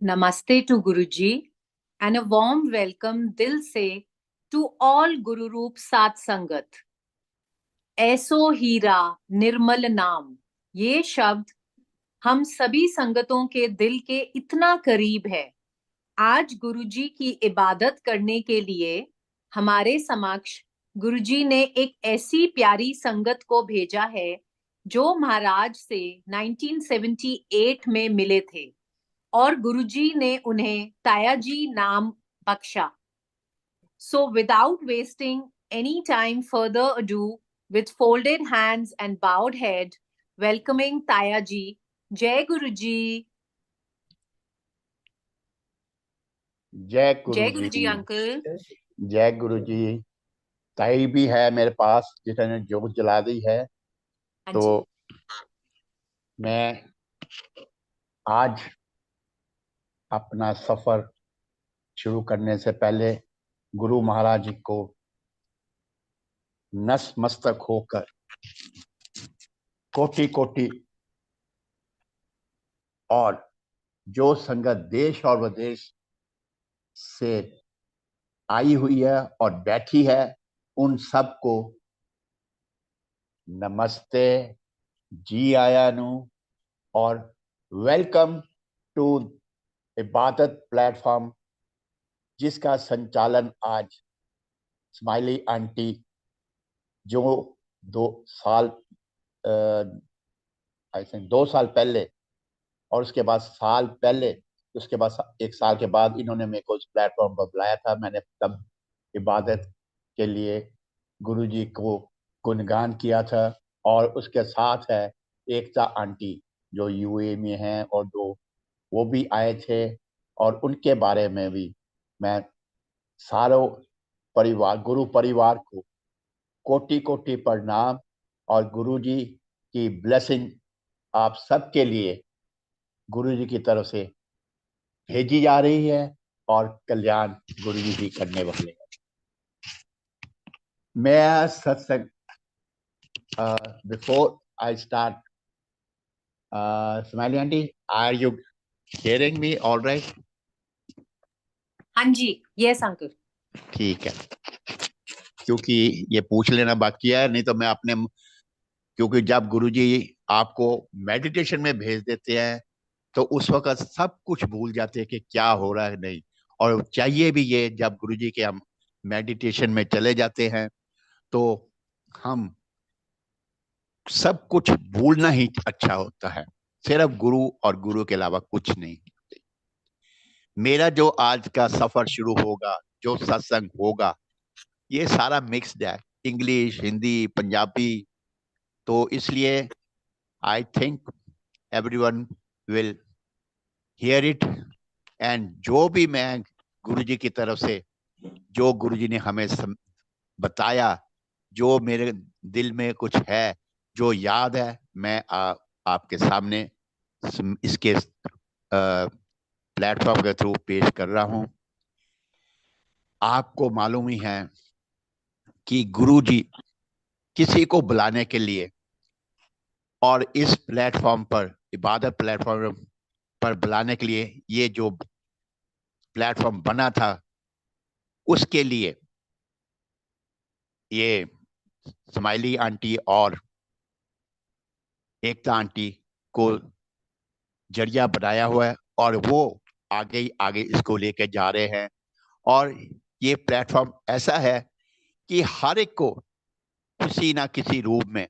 Namaste to Guruji and a warm welcome Dil se to all Guru Roop Sat Sangat. ऐसो हीरा निर्मल नाम, ये शब्द हम सभी संगतों के दिल के इतना करीब है। आज गुरुजी की इबादत करने के लिए हमारे समक्ष गुरुजी ने एक ऐसी प्यारी संगत को भेजा है जो महाराज से 1978 में मिले थे और गुरुजी ने उन्हें तायाजी नाम बख्शा। So without wasting any time, further ado, with folded hands and bowed head, welcoming Tayaji. Jai Guruji. जय जय गुरु गुरुजी जी। अंकल। जय गुरु जी। ताई भी है मेरे पास जिसने जोत जला दी है। तो मैं आज अपना सफर शुरू करने से पहले गुरु महाराज जी को नतमस्तक होकर कोटि कोटि और जो संगत देश और विदेश से आई हुई है और बैठी है उन सबको नमस्ते, जी आयानु और वेलकम टू इबादत प्लेटफॉर्म, जिसका संचालन आज स्माइली आंटी जो 2 साल आई थिंक 2 साल पहले और उसके बाद साल पहले, उसके बाद 1 साल के बाद इन्होंने मेरे को उस प्लेटफॉर्म पर बुलाया था। मैंने तब इबादत के लिए गुरुजी को गुणगान किया था। और उसके साथ है एकता आंटी जो यूए में हैं और वो भी आए थे और उनके बारे में भी मैं सारों परिवार गुरु परिवार को कोटि कोटि प्रणाम और गुरुजी की ब्लेसिंग आप सबके लिए गुरुजी की तरफ से भेजी जा रही है और कल्याण गुरुजी भी करने वाले हैं। मैं satsang before I start, smiley aunty, are you hearing me all right? हाँ जी, यस अंकल। ठीक है, क्योंकि ये पूछ लेना बाकी है, नहीं तो मैं अपने, क्योंकि जब गुरुजी आपको मेडिटेशन में भेज देते हैं तो उस वक्त सब कुछ भूल जाते हैं कि क्या हो रहा है नहीं। और चाहिए भी ये, जब गुरुजी के हम मेडिटेशन में चले जाते हैं तो हम सब कुछ भूलना ही अच्छा होता है, सिर्फ गुरु और गुरु के अलावा कुछ नहीं। मेरा जो आज का सफर शुरू होगा, जो सत्संग होगा, ये सारा मिक्स्ड है, इंग्लिश, हिंदी, पंजाबी। तो इसलिए I think everyone will hear it. And जो भी मैं गुरुजी की तरफ से, जो गुरुजी ने हमें बताया, जो मेरे दिल में कुछ है, जो याद है, मैं आपके सामने इसके प्लेटफॉर्म के थ्रू पेश कर रहा हूं। आपको मालूम ही है कि गुरुजी किसी को बुलाने के लिए और इस प्लेटफॉर्म पर, इबादत प्लेटफॉर्म पर बुलाने के लिए, ये जो प्लेटफॉर्म बना था उसके लिए ये स्माइली आंटी और एकता आंटी को जरिया बनाया हुआ है और वो आगे ही आगे इसको लेके जा रहे हैं। और ये प्लेटफॉर्म ऐसा है कि हर एक को किसी ना किसी रूप में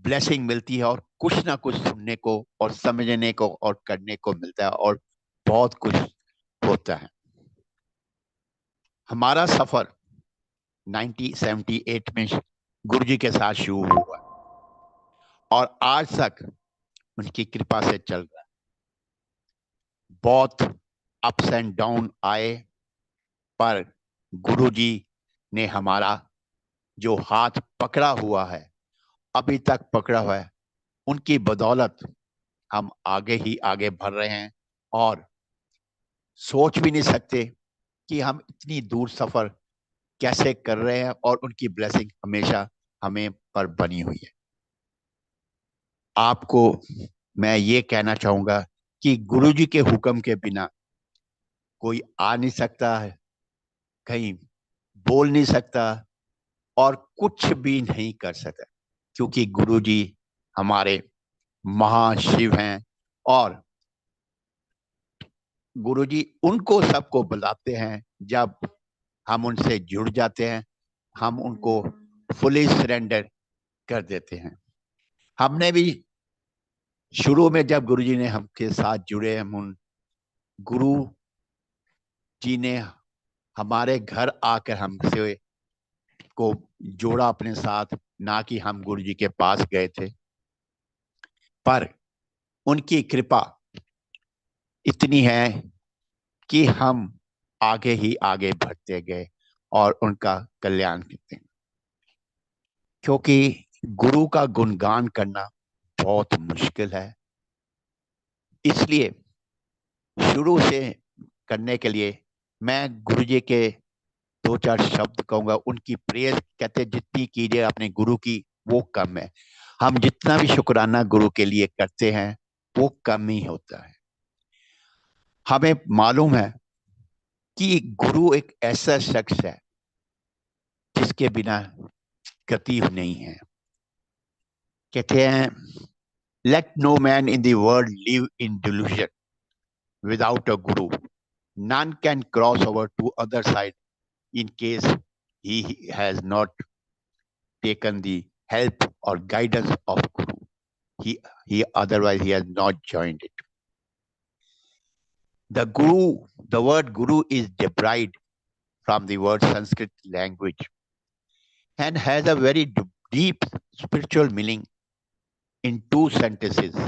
ब्लेसिंग मिलती है और कुछ ना कुछ सुनने को और समझने को और करने को मिलता है और बहुत कुछ होता है। हमारा सफर 1978 में गुरुजी के साथ शुरू हुआ और आज तक उनकी कृपा से चल रहा है। बहुत अप्स एंड डाउन आए, पर गुरुजी ने हमारा जो हाथ पकड़ा हुआ है, अभी तक पकड़ा हुआ है, उनकी बदौलत हम आगे ही आगे बढ़ रहे हैं और सोच भी नहीं सकते कि हम इतनी दूर सफर कैसे कर रहे हैं और उनकी ब्लेसिंग हमेशा हमें पर बनी हुई है। आपको मैं ये कहना चाहूंगा कि गुरु जी के हुक्म के बिना कोई आ नहीं सकता है, कहीं बोल नहीं सकता और कुछ भी नहीं कर सकता, क्योंकि गुरु जी हमारे महाशिव हैं। और गुरु जी उनको सबको बुलाते हैं जब हम उनसे जुड़ जाते हैं, हम उनको फुली सरेंडर कर देते हैं। हमने भी शुरू में जब गुरु जी ने हमके साथ जुड़े, हम उन गुरु जी ने हमारे घर आकर हमसे को जोड़ा अपने साथ, ना कि हम गुरु जी के पास गए थे। पर उनकी कृपा इतनी है कि हम आगे ही आगे बढ़ते गए और उनका कल्याण करते हैं, क्योंकि गुरु का गुणगान करना बहुत मुश्किल है। इसलिए शुरू से करने के लिए मैं गुरु जी के दो चार शब्द कहूंगा। उनकी प्रेयर कहते जितनी कीजिए अपने गुरु की वो कम है। हम जितना भी शुक्राना गुरु के लिए करते हैं वो कम ही होता है। हमें मालूम है कि गुरु एक ऐसा शख्स है जिसके बिना गति नहीं है। कहते हैं, let no man in the world live in delusion without a guru, none can cross over to other side in case he has not taken the help or guidance of guru. He otherwise he has not joined it. The word guru is derived from the word Sanskrit language and has a very deep spiritual meaning in two sentences,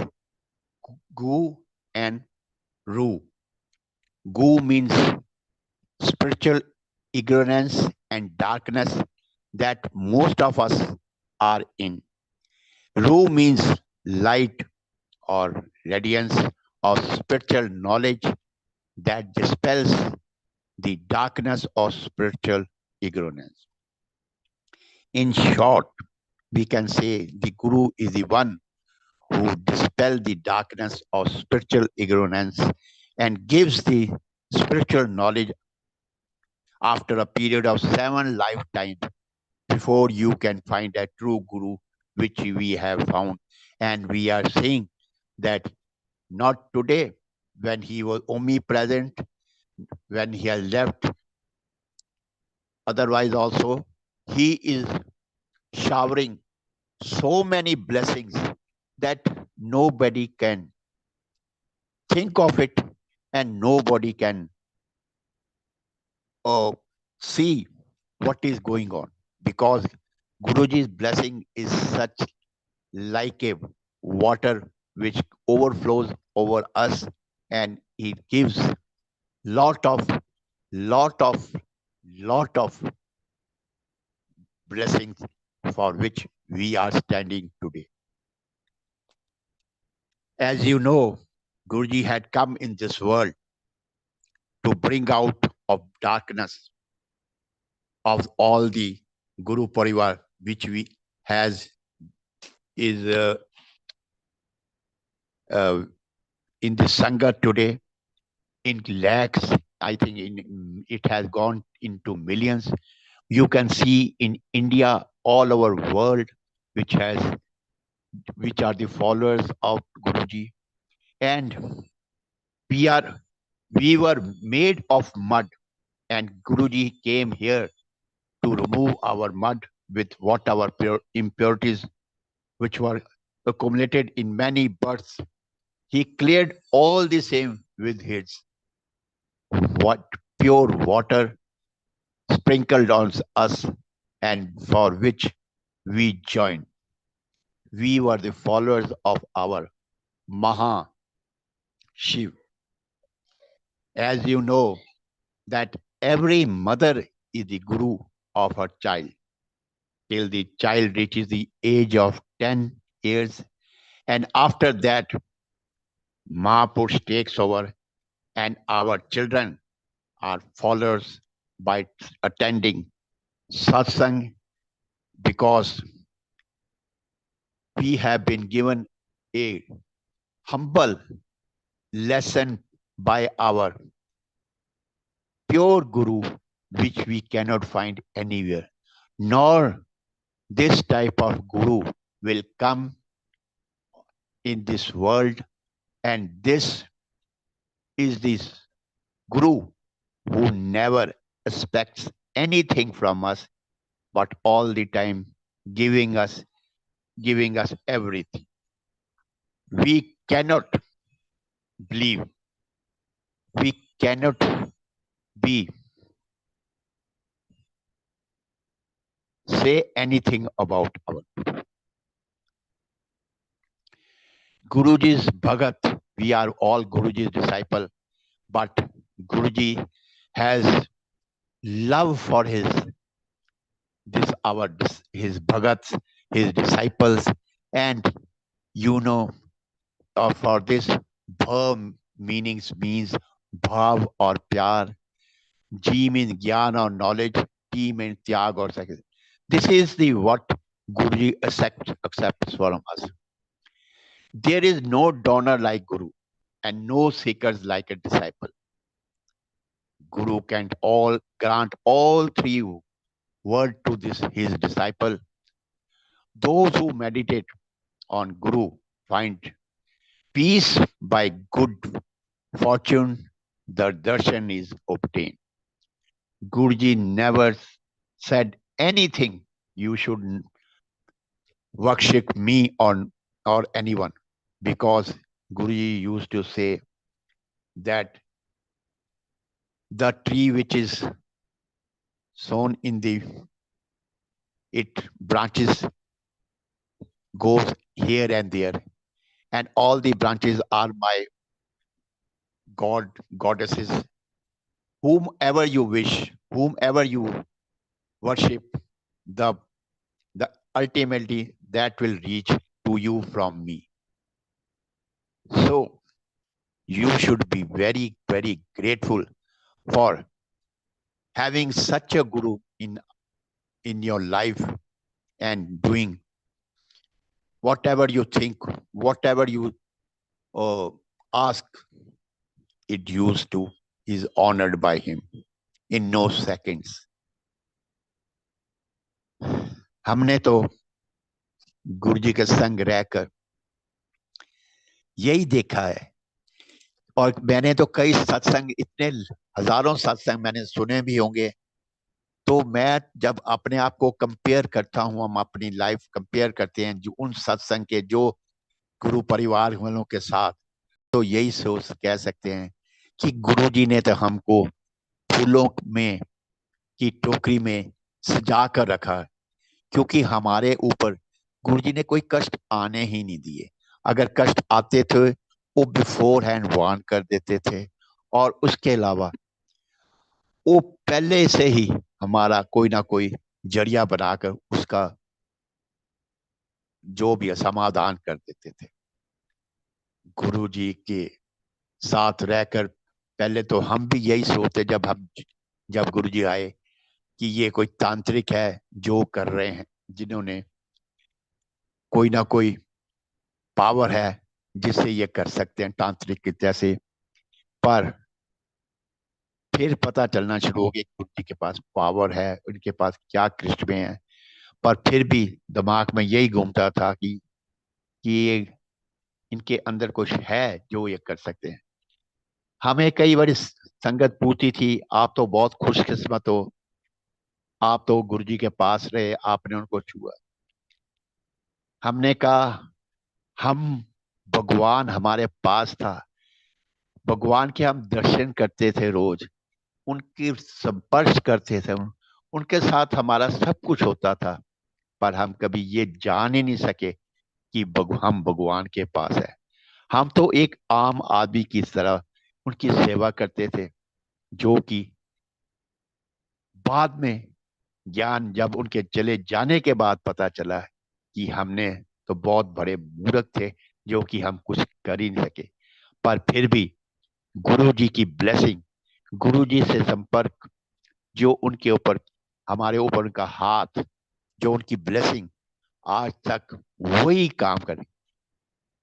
gu and ru. Gu means spiritual ignorance and darkness that most of us are in. Ru means light or radiance of spiritual knowledge that dispels the darkness of spiritual ignorance. In short, we can say the Guru is the one who dispels the darkness of spiritual ignorance and gives the spiritual knowledge after a period of 7 lifetimes before you can find a true Guru, which we have found. And we are saying that not today, when he was omnipresent, when he has left, otherwise also, he is showering so many blessings that nobody can think of it and nobody can see what is going on, because Guruji's blessing is such like a water which overflows over us, and it gives lot of lot of lot of blessings for which we are standing today. As you know, Guruji had come in this world to bring out of darkness of all the Guru Parivar which we has is in the Sangha today in lakhs. I think it has gone into millions. You can see in India, all over world, which are the followers of Guruji, and we were made of mud, and Guruji came here to remove our mud with what our impurities, which were accumulated in many births. He cleared all the same with his what pure water sprinkled on us, and for which we joined. We were the followers of our Maha Shiv. As you know, that every mother is the guru of her child till the child reaches the age of 10 years. And after that, Mahapurush takes over, and our children are followers by attending satsang, because we have been given a humble lesson by our pure Guru, which we cannot find anywhere. Nor this type of Guru will come in this world, and this is this Guru who never expects anything from us, but all the time giving us giving us everything. We cannot believe, we cannot be say anything about our Guruji's Bhagat. We are all Guruji's disciple, but Guruji has love for his Bhagats, his disciples, and you know, for this bhav means bhav or pyar. G means gyan or knowledge. T means tyag or sacrifice. This is the what Guruji accepts from us. There is no donor like Guru and no seekers like a disciple. Guru can all grant all three word to his disciple. Those who meditate on Guru find peace by good fortune. The darshan is obtained. Guruji never said anything you should worship me or anyone, because Guruji used to say that the tree which is sown in the it branches goes here and there, and all the branches are my goddesses. Whomever you wish, whomever you worship, the ultimately that will reach to you from me. So you should be very, very grateful for having such a guru in your life, and doing whatever you think, whatever you ask, it used to is honored by him in no seconds. हमने तो गुरुजी के संग रहकर यही देखा है, और मैंने तो कई सत्संग, इतने हजारों सत्संग मैंने सुने भी होंगे। तो मैं जब अपने आप को कंपेयर करता हूं, हम अपनी लाइफ कंपेयर करते हैं जो उन सत्संग के जो गुरु परिवार वालों के साथ, तो यही सोच कह सकते हैं कि गुरुजी ने तो हमको फूलों में की टोकरी में सजा कर रखा, क्योंकि हमारे ऊपर गुरुजी ने कोई कष्ट आने ही नहीं दिए। अगर कष्ट आते थे वो बिफोर हैंड वार्न कर देते थे, और उसके अलावा वो पहले से ही हमारा कोई ना कोई जरिया बनाकर उसका जो भी समाधान कर देते थे। गुरुजी के साथ रहकर पहले तो हम भी यही सोचते, जब गुरुजी आए कि ये कोई तांत्रिक है जो कर रहे हैं, जिन्होंने कोई ना कोई पावर है जिससे ये कर सकते हैं तांत्रिक की जैसे। पर फिर पता चलना शुरू हो गया गुरुजी के पास पावर है, उनके पास क्या कृष्ण है। पर फिर भी दिमाग में यही घूमता था कि ये इनके अंदर कुछ है जो ये कर सकते हैं। हमें कई बार संगत पूछती थी, आप तो बहुत खुशकिस्मत हो, आप तो गुरुजी के पास रहे, आपने उनको छुआ। हमने कहा हम भगवान हमारे पास था, भगवान के हम दर्शन करते थे रोज, उनकी संपर्श करते थे, उनके साथ हमारा सब कुछ होता था, पर हम कभी ये जान ही नहीं सके कि हम भगवान के पास है। हम तो एक आम आदमी की तरह उनकी सेवा करते थे, जो कि बाद में ज्ञान जब उनके चले जाने के बाद पता चला कि हमने तो बहुत बड़े मूर्ख थे, जो कि हम कुछ कर ही नहीं सके। पर फिर भी गुरु जी की ब्लेसिंग, गुरु जी से संपर्क, जो उनके ऊपर हमारे ऊपर उनका हाथ, जो उनकी ब्लेसिंग आज तक वही काम करे।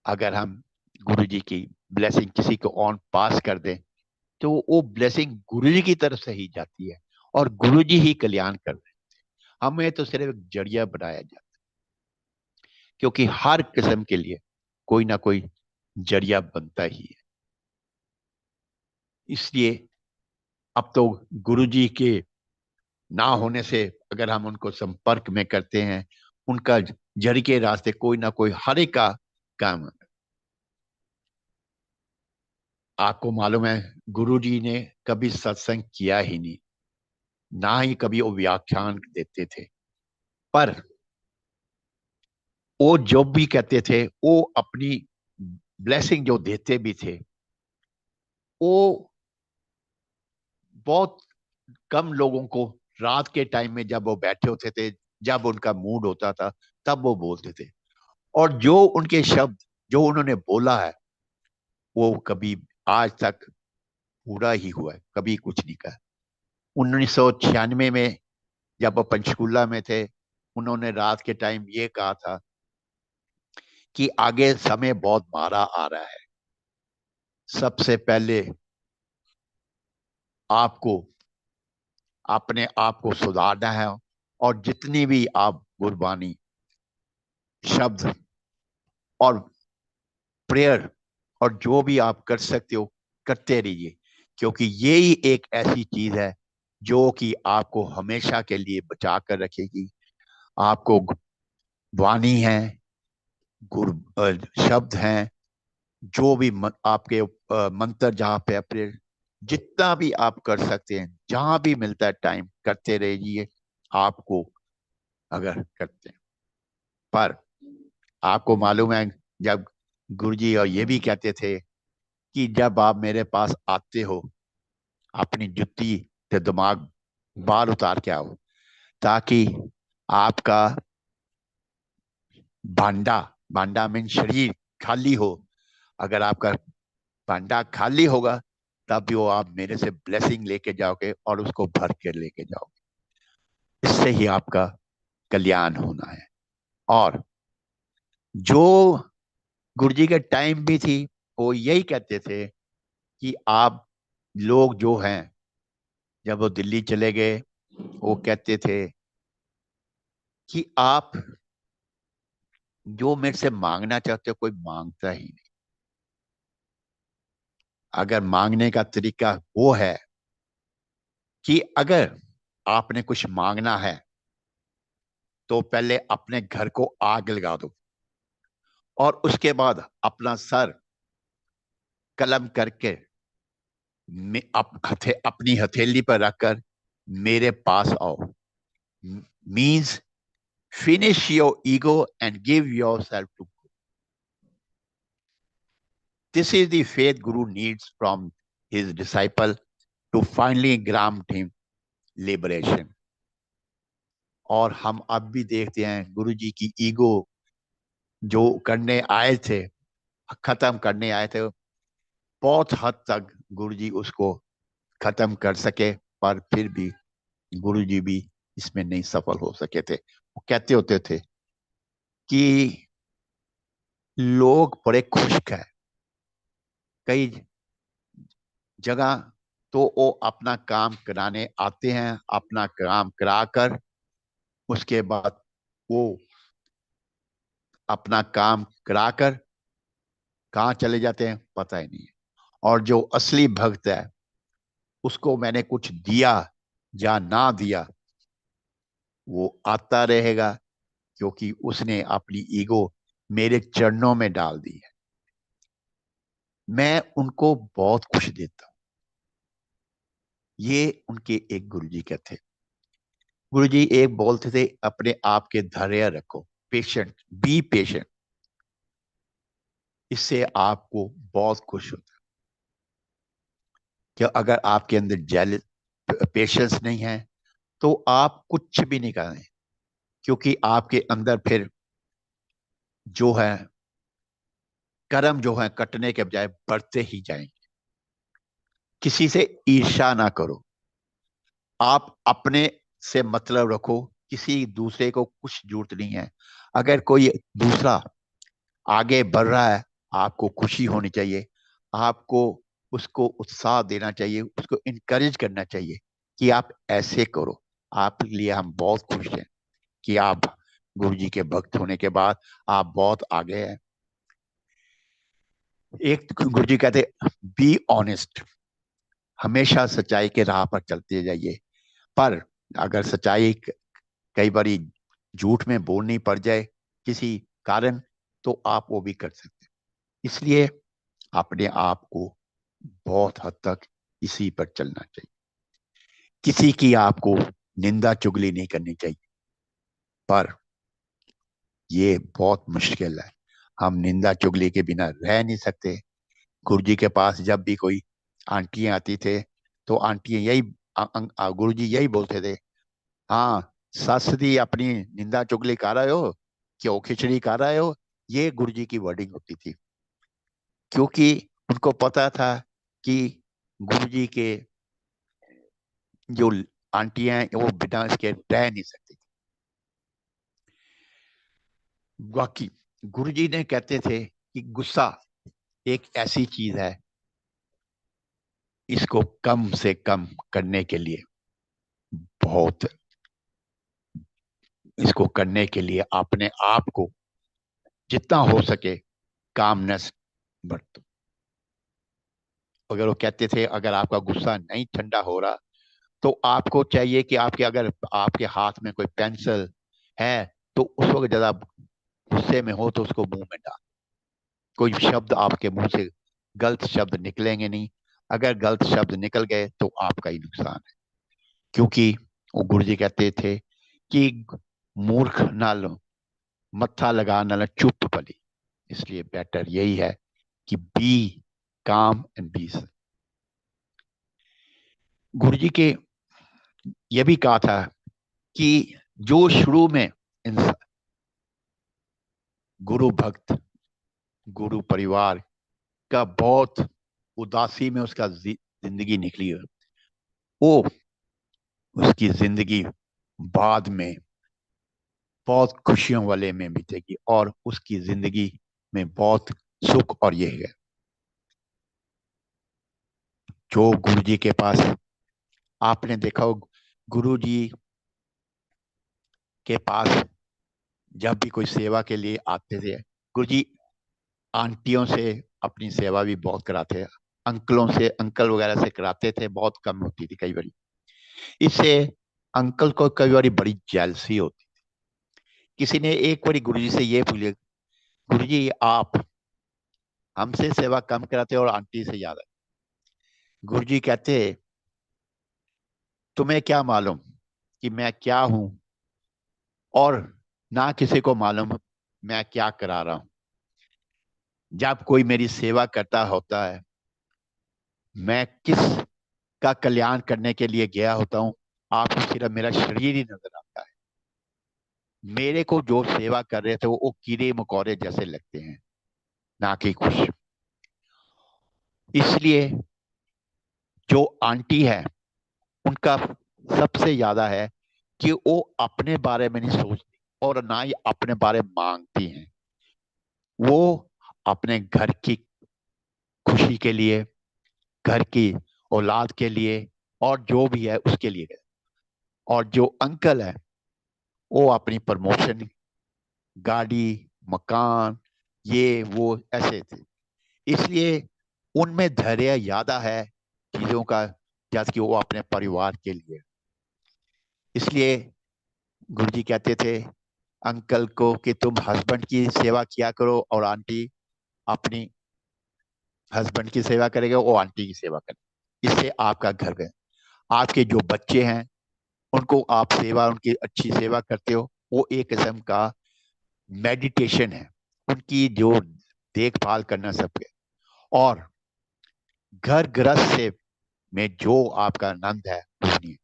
अगर हम गुरु जी की ब्लेसिंग किसी को ऑन पास कर दें, तो वो ब्लेसिंग गुरु जी की तरफ से ही जाती है और गुरु जी ही कल्याण कर रहे हैं। हमें तो सिर्फ एक जरिया बनाया जाता है, क्योंकि हर किस्म के लिए कोई ना कोई जरिया बनता ही है। इसलिए अब तो गुरु जी के ना होने से अगर हम उनको संपर्क में करते हैं, उनका जरिए के रास्ते कोई ना कोई हर एक का काम। आपको मालूम है, गुरु जी ने कभी सत्संग किया ही नहीं, ना ही कभी वो व्याख्यान देते थे। पर वो जो भी कहते थे, वो अपनी ब्लेसिंग जो देते भी थे, वो बहुत कम लोगों को रात के टाइम में जब वो बैठे होते थे, जब उनका मूड होता था, तब वो बोलते थे। और जो उनके शब्द जो उन्होंने बोला है, वो कभी आज तक पूरा ही हुआ है, कभी कुछ नहीं कहा। 1996 में जब वो पंचकूला में थे, उन्होंने रात के टाइम ये कहा था कि आगे समय बहुत मारा आ रहा है, सबसे पहले आपको अपने आप को सुधारना है, और जितनी भी आप गुरबानी शब्द और प्रेयर और जो भी आप कर सकते हो, करते रहिए, क्योंकि ये ही एक ऐसी चीज है जो कि आपको हमेशा के लिए बचा कर रखेगी। आपको वाणी है, गुर शब्द हैं, जो भी आपके मंत्र जहाँ पे अपने जितना भी आप कर सकते हैं, जहां भी मिलता है टाइम करते रहिए। आपको अगर करते हैं, पर आपको मालूम है, जब गुरुजी और ये भी कहते थे कि जब आप मेरे पास आते हो, अपनी जुत्ती से दिमाग बाहर उतार के आओ, ताकि आपका भांडा, भांडा मीन शरीर, खाली हो। अगर आपका भांडा खाली होगा, तब भी वो आप मेरे से ब्लेसिंग लेके जाओगे और उसको भर के लेके जाओगे। इससे ही आपका कल्याण होना है। और जो गुरुजी के टाइम भी थी, वो यही कहते थे कि आप लोग जो हैं, जब वो दिल्ली चले गए, वो कहते थे कि आप जो मेरे से मांगना चाहते हो, कोई मांगता ही नहीं। अगर मांगने का तरीका वो है कि अगर आपने कुछ मांगना है, तो पहले अपने घर को आग लगा दो, और उसके बाद अपना सर कलम करके अपनी हथेली पर रखकर मेरे पास आओ। Means finish your ego and give yourself to. This is the faith guru needs from his disciple to finally grant him liberation. और हम अब भी देखते हैं, गुरु जी की ईगो जो करने आए थे, खत्म करने आए थे, बहुत हद तक गुरु जी उसको खत्म कर सके, पर फिर भी गुरु जी भी इसमें नहीं सफल हो सके थे। वो कहते होते थे कि लोग बड़े खुश्क हैं कई जगह, तो वो अपना काम कराने आते हैं, अपना काम कराकर उसके बाद वो अपना काम कराकर कहाँ चले जाते हैं, पता ही नहीं है। और जो असली भक्त है, उसको मैंने कुछ दिया या ना दिया, वो आता रहेगा, क्योंकि उसने अपनी ईगो मेरे चरणों में डाल दी है। मैं उनको बहुत खुश देता हूँ। ये उनके एक गुरुजी के थे। गुरुजी एक बोलते थे, अपने आप के धैर्य रखो, पेशेंट, बी पेशेंट। इससे आपको बहुत खुश होता है कि अगर आपके अंदर जेल पेशेंस नहीं है, तो आप कुछ भी नहीं करें, क्योंकि आपके अंदर फिर जो है कर्म जो है कटने के बजाय बढ़ते ही जाएंगे। किसी से ईर्ष्या ना करो, आप अपने से मतलब रखो, किसी दूसरे को कुछ जरूरत नहीं है। अगर कोई दूसरा आगे बढ़ रहा है, आपको खुशी होनी चाहिए। आपको उसको उत्साह देना चाहिए, उसको इनकरेज करना चाहिए कि आप ऐसे करो। आपके लिए हम बहुत खुश हैं कि आप गुरु जी के भक्त होने के बाद आप बहुत आगे हैं। एक गुरु जी कहते, बी ऑनेस्ट, हमेशा सच्चाई के राह पर चलते जाइए। पर अगर सच्चाई कई बारी झूठ में बोलनी पड़ जाए किसी कारण, तो आप वो भी कर सकते हैं। इसलिए अपने आप को बहुत हद तक इसी पर चलना चाहिए। किसी की आपको निंदा चुगली नहीं करनी चाहिए। पर ये बहुत मुश्किल है, हम निंदा चुगली के बिना रह नहीं सकते। गुरु जी के पास जब भी कोई आंटियां आती थे, तो आंटियां यही गुरु जी यही बोलते थे, हाँ सस दी अपनी निंदा चुगली कर रहे हो, क्यों खिचड़ी कर रहे हो। ये गुरु जी की वर्डिंग होती थी, क्योंकि उनको पता था कि गुरु जी के जो आंटियां हैं वो बिना इसके रह नहीं सकती। बाकी गुरु जी ने कहते थे कि गुस्सा एक ऐसी चीज है, इसको कम से कम करने के लिए बहुत, इसको करने के लिए अपने आप को जितना हो सके कामनेस बरतो। अगर वो कहते थे अगर आपका गुस्सा नहीं ठंडा हो रहा, तो आपको चाहिए कि आपके अगर आपके हाथ में कोई पेंसिल है, तो उस वक्त ज्यादा गुस्से में हो तो उसको मुंह में डाल। कोई शब्द आपके मुंह से गलत शब्द निकलेंगे नहीं। अगर गलत शब्द निकल गए तो आपका ही नुकसान है। क्योंकि वो गुरु जी कहते थे कि मूर्ख नाल मत्था लगा नाल चुप भली। इसलिए बेटर यही है कि बी काम एंड बी। गुरु जी के ये भी कहा था कि जो शुरू में गुरु भक्त, गुरु परिवार का बहुत उदासी में उसका जिंदगी निकली है, वो उसकी जिंदगी बाद में बहुत खुशियों वाले में बीतेगी और उसकी जिंदगी में बहुत सुख। और ये है जो गुरु जी के पास आपने देखा हो, गुरु जी के पास जब भी कोई सेवा के लिए आते थे, गुरु जी आंटियों से अपनी सेवा भी बहुत कराते हैं, अंकलों से, अंकल वगैरह से कराते थे, बहुत कम होती थी कई बार। इससे अंकल को कई बार बड़ी जेलसी होती। किसी ने एक बार गुरु जी से ये पूछा, गुरु जी आप हमसे सेवा कम कराते और आंटी से ज्यादा। गुरु जी कहते, तुम्हें क्या मालूम कि मैं क्या हूं, और ना किसी को मालूम मैं क्या करा रहा हूं। जब कोई मेरी सेवा करता होता है, मैं किस का कल्याण करने के लिए गया होता हूँ, आपको सिर्फ मेरा शरीर ही नजर आता है। मेरे को जो सेवा कर रहे थे वो कीड़े मकोड़े जैसे लगते हैं, ना कि कुछ। इसलिए जो आंटी है उनका सबसे ज्यादा है कि वो अपने बारे में नहीं सोचती और ना ही अपने बारे में मांगती हैं। वो अपने घर की खुशी के लिए, घर की औलाद के लिए, और जो भी है उसके लिए। और जो अंकल है वो अपनी प्रमोशन, गाड़ी, मकान, ये वो ऐसे थे। इसलिए उनमें धैर्य ज्यादा है चीजों का, जैसे कि वो अपने परिवार के लिए। इसलिए गुरुजी कहते थे अंकल को कि तुम हस्बैंड की सेवा किया करो, और आंटी अपनी हस्बैंड की सेवा करेगा, वो आंटी की सेवा करेगी। इससे आपका घर है, आपके जो बच्चे हैं उनको आप सेवा, उनकी अच्छी सेवा करते हो, वो एक किस्म का मेडिटेशन है। उनकी जो देखभाल करना सबके। और घर गृहस्थ से में जो आपका आनंद है सुनिए,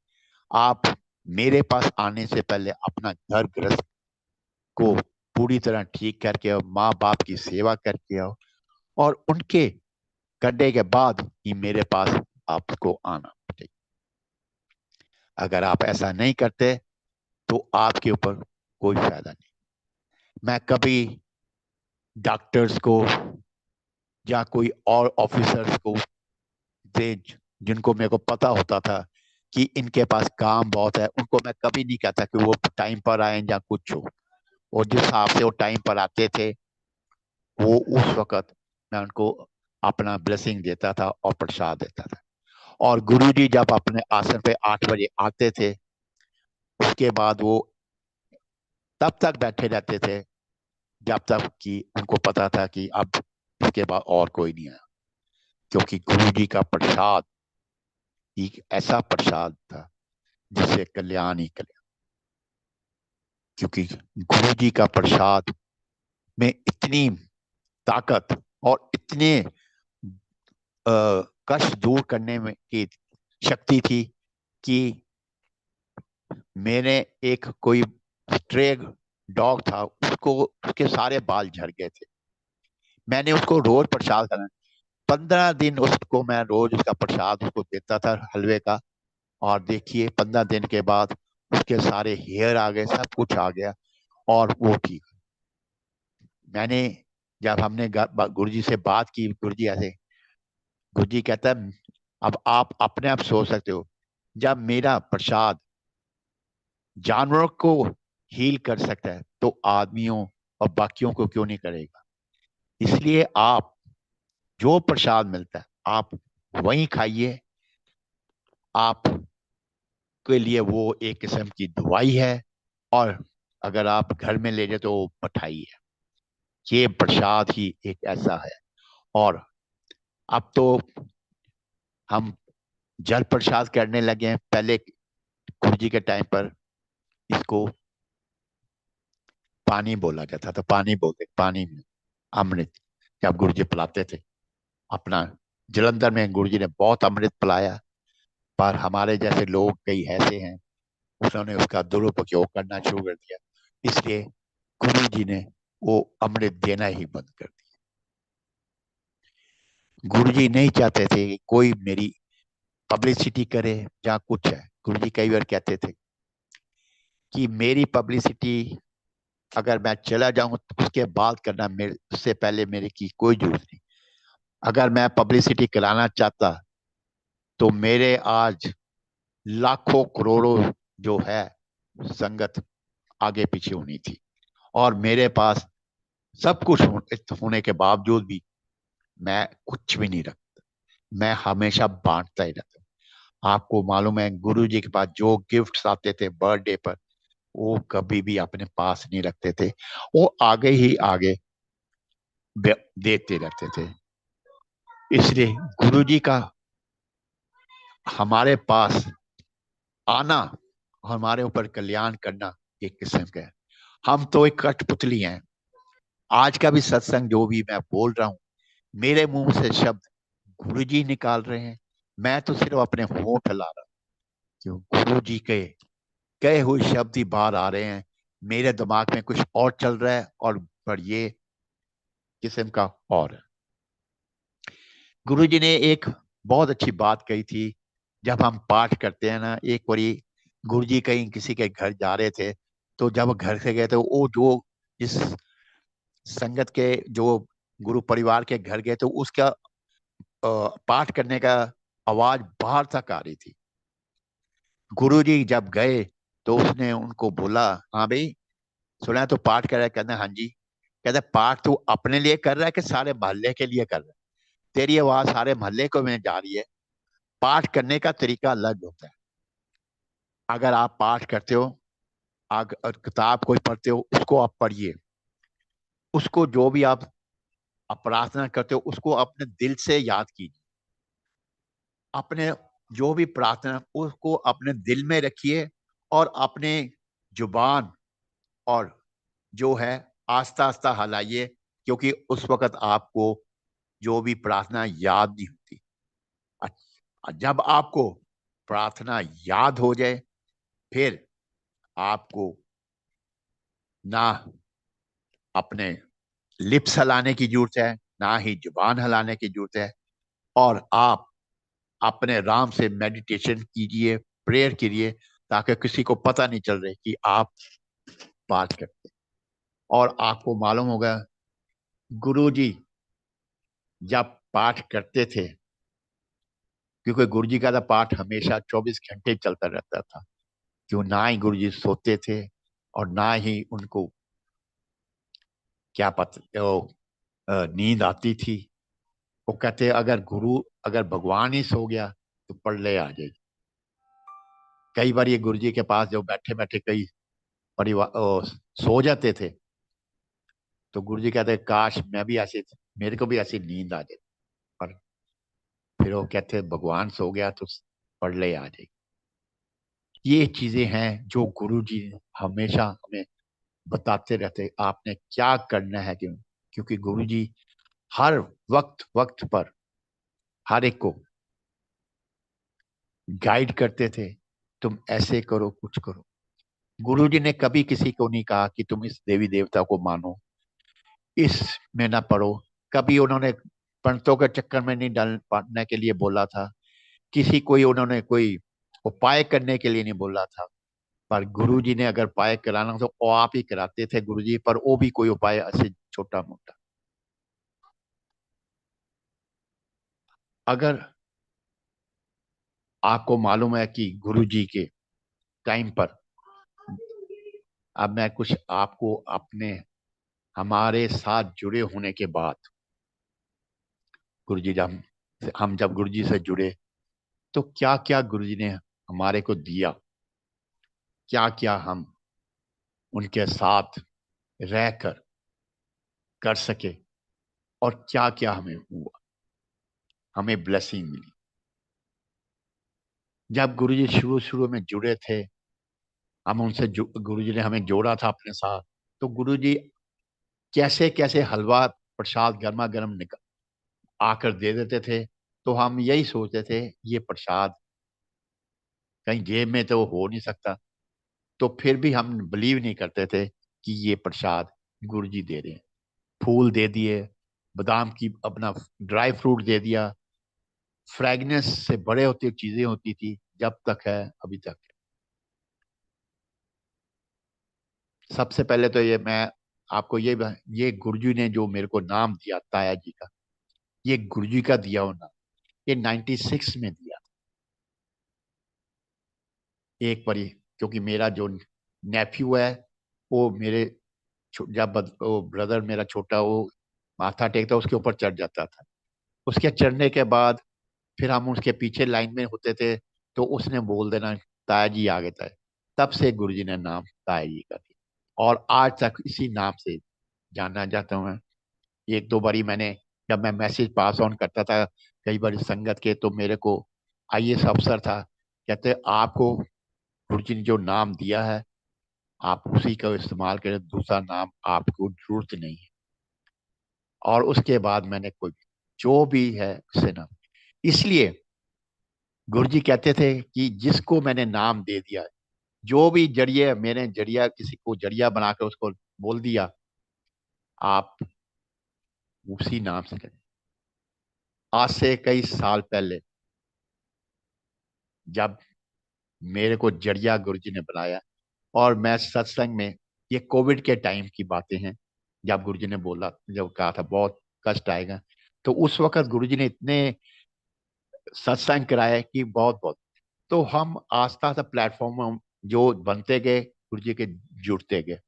आप मेरे पास आने से पहले अपना घर गृहस्थ को पूरी तरह ठीक करके आओ, माँ बाप की सेवा करके आओ, और उनके करने के बाद ही मेरे पास आपको आना चाहिए। अगर आप ऐसा नहीं करते तो आपके ऊपर कोई फायदा नहीं। मैं कभी डॉक्टर्स को या कोई और ऑफिसर्स को थे जिनको मेरे को पता होता था कि इनके पास काम बहुत है, उनको मैं कभी नहीं कहता कि वो टाइम पर आए या कुछ हो। और जिस हिसाब से वो टाइम पर आते थे, वो उस वक्त मैं उनको अपना ब्लेसिंग देता था और प्रसाद देता था। और गुरुजी जब अपने आसन पे 8 बजे आते थे, उसके बाद वो तब तक बैठे रहते थे जब तक कि उनको पता था कि अब इसके बाद और कोई नहीं आया। क्योंकि गुरुजी का प्रसाद एक ऐसा प्रसाद था जिससे कल्याण ही कल्याण। क्योंकि गुरुजी का प्रसाद में इतनी ताकत और इतने कष्ट दूर करने में की शक्ति थी कि मैंने एक कोई स्ट्रे डॉग था, उसको उसके सारे बाल झड़ गए थे। मैंने उसको रोज प्रसाद खाना, 15 दिन उसको मैं रोज उसका प्रसाद उसको देता था हलवे का। और देखिए 15 दिन के बाद उसके सारे हेयर आ गए, सब कुछ आ गया और वो ठीक। मैंने जब हमने गुरुजी से बात की, गुरुजी ऐसे, गुरुजी कहता है अब आप अपने आप सोच सकते हो, जब मेरा प्रसाद जानवरों को हील कर सकता है तो आदमियों और बाकियों को क्यों नहीं करेगा। इसलिए आप जो प्रसाद मिलता है आप वही खाइए। आप के लिए वो एक किस्म की दवाई है, और अगर आप घर में ले जाए तो वो मिठाई है। ये प्रसाद ही एक ऐसा है। और अब तो हम जल प्रसाद करने लगे हैं। पहले गुरु जी के टाइम पर इसको पानी बोला जाता था, पानी बोलते, पानी में अमृत जब गुरु जी पिलाते थे अपना। जलंधर में गुरु जी ने बहुत अमृत पिलाया, पर हमारे जैसे लोग कई ऐसे हैं, उन्होंने उसका दुरुपयोग करना शुरू कर दिया। इसलिए गुरु जी ने वो अमृत देना ही बंद कर दिया। गुरु जी नहीं चाहते थे कि कोई मेरी पब्लिसिटी करे या कुछ है। गुरु जी कई बार कहते थे कि मेरी पब्लिसिटी अगर मैं चला जाऊं तो उसके बाद करना, मेरे उससे पहले मेरे की कोई जरूरत नहीं। अगर मैं पब्लिसिटी कराना चाहता तो मेरे आज लाखों करोड़ों जो है संगत आगे पीछे होनी थी, और मेरे पास सब कुछ होने के बावजूद भी मैं कुछ भी नहीं रखता। मैं हमेशा बांटता ही रहता। आपको मालूम है गुरु जी के पास जो गिफ्ट्स आते थे बर्थडे पर, वो कभी भी अपने पास नहीं रखते थे, वो आगे ही आगे देते रहते थे। इसलिए गुरु जी का हमारे पास आना, हमारे ऊपर कल्याण करना एक किस्म का है। हम तो एक कठपुतली हैं। आज का भी सत्संग जो भी मैं बोल रहा हूँ, मेरे मुंह से शब्द गुरु जी निकाल रहे हैं। मैं तो सिर्फ अपने होंठ हिला रहा हूँ। क्यों? गुरु जी के कहे हुए शब्द ही बाहर आ रहे हैं। मेरे दिमाग में कुछ और चल रहा है, और पर ये किस्म का और है। गुरु जी ने एक बहुत अच्छी बात कही थी। जब हम पाठ करते हैं ना, एक बारी गुरु जी कहीं किसी के घर जा रहे थे, तो जब घर से गए तो वो जो जिस संगत के जो गुरु परिवार के घर गए तो उसका पाठ करने का आवाज बाहर तक आ रही थी। गुरु जी जब गए तो उसने उनको बोला, हाँ भाई सुना है तो पाठ कर रहा है? कहना हाँ जी। कहते पाठ तू अपने लिए कर रहा है कि सारे मोहल्ले के लिए कर रहा है? तेरी आवाज सारे मोहल्ले को में जा रही है। पाठ करने का तरीका अलग होता है। अगर आप पाठ करते हो, अगर किताब कोई पढ़ते हो, उसको आप पढ़िए। उसको जो भी आप प्रार्थना करते हो उसको अपने दिल से याद कीजिए। अपने जो भी प्रार्थना उसको अपने दिल में रखिए, और अपने जुबान और जो है आस्ता आस्ता हलाइए। क्योंकि उस वक्त आपको जो भी प्रार्थना याद नहीं होती। जब आपको प्रार्थना याद हो जाए, फिर आपको ना अपने लिप्स हिलाने की जरूरत है, ना ही जुबान हिलाने की जरूरत है। और आप अपने राम से मेडिटेशन कीजिए, प्रेयर कीजिए, ताकि किसी को पता नहीं चल रहे कि आप बात करते। और आपको मालूम होगा गुरु जी जब पाठ करते थे, क्योंकि गुरु जी का तो पाठ हमेशा 24 घंटे चलता रहता था, क्यों ना ही गुरु जी सोते थे और ना ही उनको क्या पता नींद आती थी। वो कहते अगर भगवान ही सो गया तो प्रलय आ जाएगी। कई बार ये गुरु जी के पास जो बैठे बैठे कई परिवार सो जाते थे, तो गुरु जी कहते काश मैं भी ऐसे, मेरे को भी ऐसी नींद आ जाए। पर फिर वो कहते भगवान सो गया तो प्रलय आ जाएगी। ये चीजें हैं जो गुरु जी हमेशा हमें बताते रहते, आपने क्या करना है। क्यों? क्योंकि गुरु जी हर वक्त वक्त पर हर एक को गाइड करते थे, तुम ऐसे करो, कुछ करो। गुरु जी ने कभी किसी को नहीं कहा कि तुम इस देवी देवता को मानो, इस में ना पढ़ो। कभी उन्होंने पंडितों के चक्कर में नहीं डाल पड़ने के लिए बोला था, किसी कोई उन्होंने कोई उपाय करने के लिए नहीं बोला था। पर गुरु जी ने अगर उपाय कराना तो वो आप ही कराते थे गुरु जी, पर वो भी कोई उपाय ऐसे छोटा मोटा। अगर आपको मालूम है कि गुरु जी के टाइम पर, अब मैं कुछ आपको अपने हमारे साथ जुड़े होने के बाद, गुरु जी जब हम जब गुरु जी से जुड़े तो क्या क्या गुरु जी ने हमारे को दिया, क्या क्या हम उनके साथ रहकर कर सके, और क्या क्या हमें हुआ, हमें ब्लेसिंग मिली। जब गुरु जी शुरू शुरू में जुड़े थे, हम उनसे गुरु जी ने हमें जोड़ा था अपने साथ, तो गुरु जी कैसे कैसे हलवा प्रसाद गर्मा गर्म निकल आकर दे देते थे। तो हम यही सोचते थे ये प्रसाद कहीं जेब में तो हो नहीं सकता, तो फिर भी हम बिलीव नहीं करते थे कि ये प्रसाद गुरु जी दे रहे हैं। फूल दे दिए, बादाम की अपना ड्राई फ्रूट दे दिया, फ्रेगनेंस से बड़े होती चीजें होती थी, जब तक है अभी तक है। सबसे पहले तो ये मैं आपको ये गुरुजी ने जो मेरे को नाम दिया ताया जी का, ये गुरुजी का दिया हो नाम, ये 96 में दिया एक बारी। क्योंकि मेरा जो नेफ्यू है, वो मेरे जब वो ब्रदर मेरा छोटा, वो माथा टेकता उसके ऊपर चढ़ जाता था, उसके चढ़ने के बाद फिर हम उसके पीछे लाइन में होते थे, तो उसने बोल देना ताया जी आ गए थे। तब से गुरुजी ने नाम ताया जी का दिया और आज तक इसी नाम से जाना जाता हूँ मैं। एक दो बारी मैंने, जब मैं मैसेज पास ऑन करता था कई बार संगत के, तो मेरे को आईएएस अफसर था, कहते आपको गुरुजी ने जो नाम दिया है आप उसी का इस्तेमाल करें, दूसरा नाम आपको जरूरत नहीं है। और उसके बाद मैंने कोई जो भी है उससे नाम, इसलिए गुरुजी कहते थे कि जिसको मैंने नाम दे दिया, जो भी जरिए मैंने जरिया किसी को जरिया बनाकर उसको बोल दिया, आप उसी नाम से करें। आज से कई साल पहले जब मेरे को जरिया गुरुजी ने बनाया, और मैं सत्संग में, ये कोविड के टाइम की बातें हैं, जब गुरुजी ने बोला, जब कहा था बहुत कष्ट आएगा, तो उस वक्त गुरुजी ने इतने सत्संग कराए कि बहुत बहुत, तो हम आस्था सा प्लेटफॉर्म जो बनते गए गुरुजी के जुड़ते गए।